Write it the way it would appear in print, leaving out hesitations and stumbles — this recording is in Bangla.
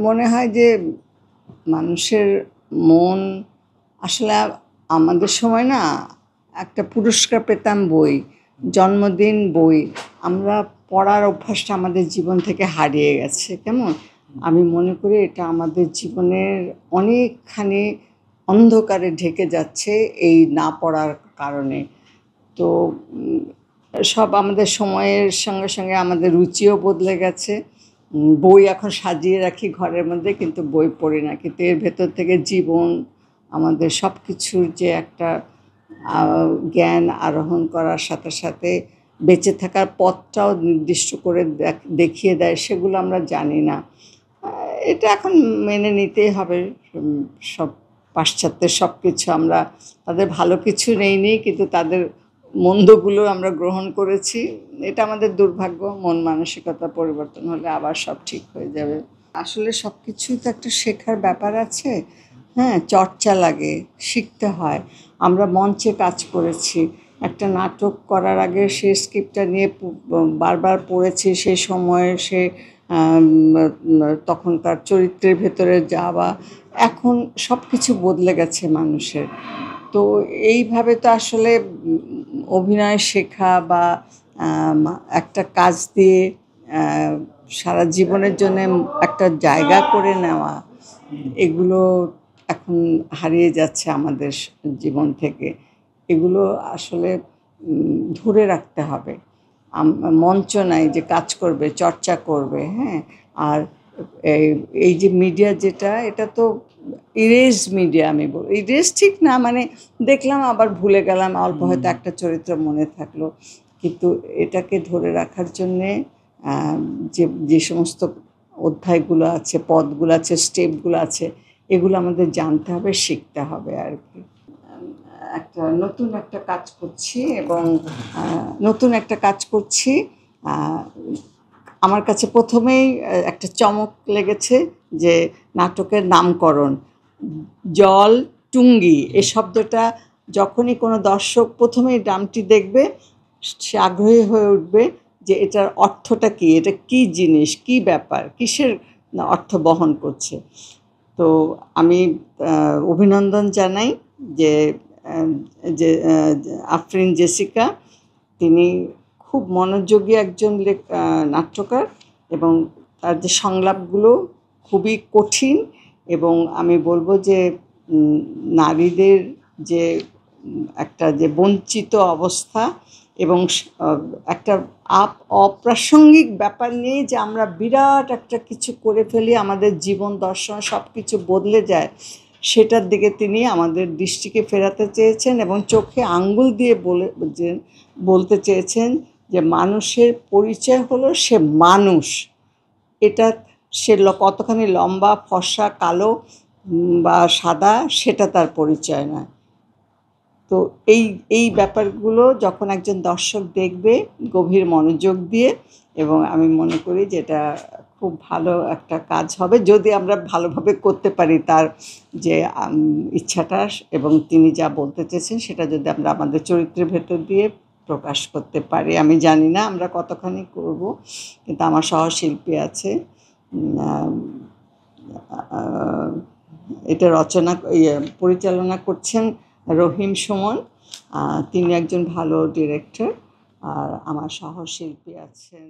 মনে হয় যে মানুষের মন আসলে আমাদের সময় না একটা পুরস্কার পেতাম বই, জন্মদিন বই, আমরা পড়ার অভ্যাসটা আমাদের জীবন থেকে হারিয়ে গেছে। কেমন? আমি মনে করি এটা আমাদের জীবনের অনেকখানি অন্ধকারে ঢেকে যাচ্ছে এই না পড়ার কারণে। তো সব আমাদের সময়ের সঙ্গে সঙ্গে আমাদের রুচিও বদলে গেছে। বই এখন সাজিয়ে রাখি ঘরের মধ্যে, কিন্তু বই পড়ি না। কিন্তু এর ভেতর থেকে জীবন, আমাদের সব কিছুর যে একটা জ্ঞান আরোহণ করার সাথে সাথে বেঁচে থাকার পথটাও নির্দিষ্ট করে দেখিয়ে দেয়, সেগুলো আমরা জানি না। এটা এখন মেনে নিতেই হবে। সব পাশ্চাত্যের সব কিছু আমরা তাদের ভালো কিছু নেইনি, কিন্তু তাদের মন্দগুলো আমরা গ্রহণ করেছি। এটা আমাদের দুর্ভাগ্য। মন মানসিকতা পরিবর্তন হলে আবার সব ঠিক হয়ে যাবে। আসলে সব কিছুই তো একটা শেখার ব্যাপার আছে। হ্যাঁ, চর্চা লাগে, শিখতে হয়। আমরা মঞ্চে কাজ করেছি, একটা নাটক করার আগে সে স্ক্রিপ্টটা নিয়ে বারবার পড়েছি। সেই সময়ে সে তখনকার চরিত্রের ভেতরে যাওয়া। এখন সব কিছু বদলে গেছে মানুষের। তো এইভাবে তো আসলে অভিনয় শেখা বা একটা কাজ দিয়ে সারা জীবনের জন্য একটা জায়গা করে নেওয়া, এগুলো এখন হারিয়ে যাচ্ছে আমাদের জীবন থেকে। এগুলো আসলে ধরে রাখতে হবে। মঞ্চ নাই যে কাজ করবে, চর্চা করবে। হ্যাঁ, আর এই যে মিডিয়া যেটা, এটা তো ইরেজ মিডিয়া। আমি বলি ইরেজ ঠিক না, মানে দেখলাম আবার ভুলে গেলাম, অল্প হয়তো একটা চরিত্র মনে থাকলো। কিন্তু এটাকে ধরে রাখার জন্যে যে যে সমস্ত অধ্যায়গুলো আছে, পদগুলো আছে, স্টেপগুলো আছে, এগুলো আমাদের জানতে হবে, শিখতে হবে আর কি। নতুন একটা কাজ করছি এবং আমার কাছে প্রথমেই একটা চমক লেগেছে যে নাটকের নামকরণ জল টুঙ্গি, এই শব্দটা যখনই কোনো দর্শক প্রথমেই নামটি দেখবে, সে আগ্রহী হয়ে উঠবে যে এটার অর্থটা কী, এটা কী জিনিস, কী ব্যাপার, কিসের অর্থ বহন করছে। তো আমি অভিনন্দন জানাই যে যে আফরিন জেসিকা, তিনি খুব মনোযোগী একজন নাট্যকার এবং তার যে সংলাপগুলো খুবই কঠিন। এবং আমি বলবো যে নারীদের যে একটা যে বঞ্চিত অবস্থা এবং একটা অপ্রাসঙ্গিক ব্যাপার নিয়ে যে আমরা বিরাট একটা কিছু করে ফেলি, আমাদের জীবন দর্শন সব কিছু বদলে যায়, সেটার দিকে তিনি আমাদের দৃষ্টিকে ফেরাতে চেয়েছেন এবং চোখে আঙ্গুল দিয়ে বলতে চেয়েছেন যে মানুষের পরিচয় হলো সে মানুষ। এটা সে কতখানি লম্বা, ফর্সা, কালো বা সাদা, সেটা তার পরিচয় নয়। তো এই ব্যাপারগুলো যখন একজন দর্শক দেখবে গভীর মনোযোগ দিয়ে, এবং আমি মনে করি যে এটা খুব ভালো একটা কাজ হবে যদি আমরা ভালোভাবে করতে পারি। তার যে ইচ্ছাটা এবং তিনি যা বলতে চেয়েছেন সেটা যদি আমরা আমাদের চরিত্রের ভেতর দিয়ে প্রকাশ করতে পারি। আমি জানি না আমরা কতখানি করব, কিন্তু আমার সহশিল্পী আছে। এটা পরিচালনা করছেন রহিম সুমন। তিনি একজন ভালো ডিরেক্টর। আর আমার সহশিল্পী আছেন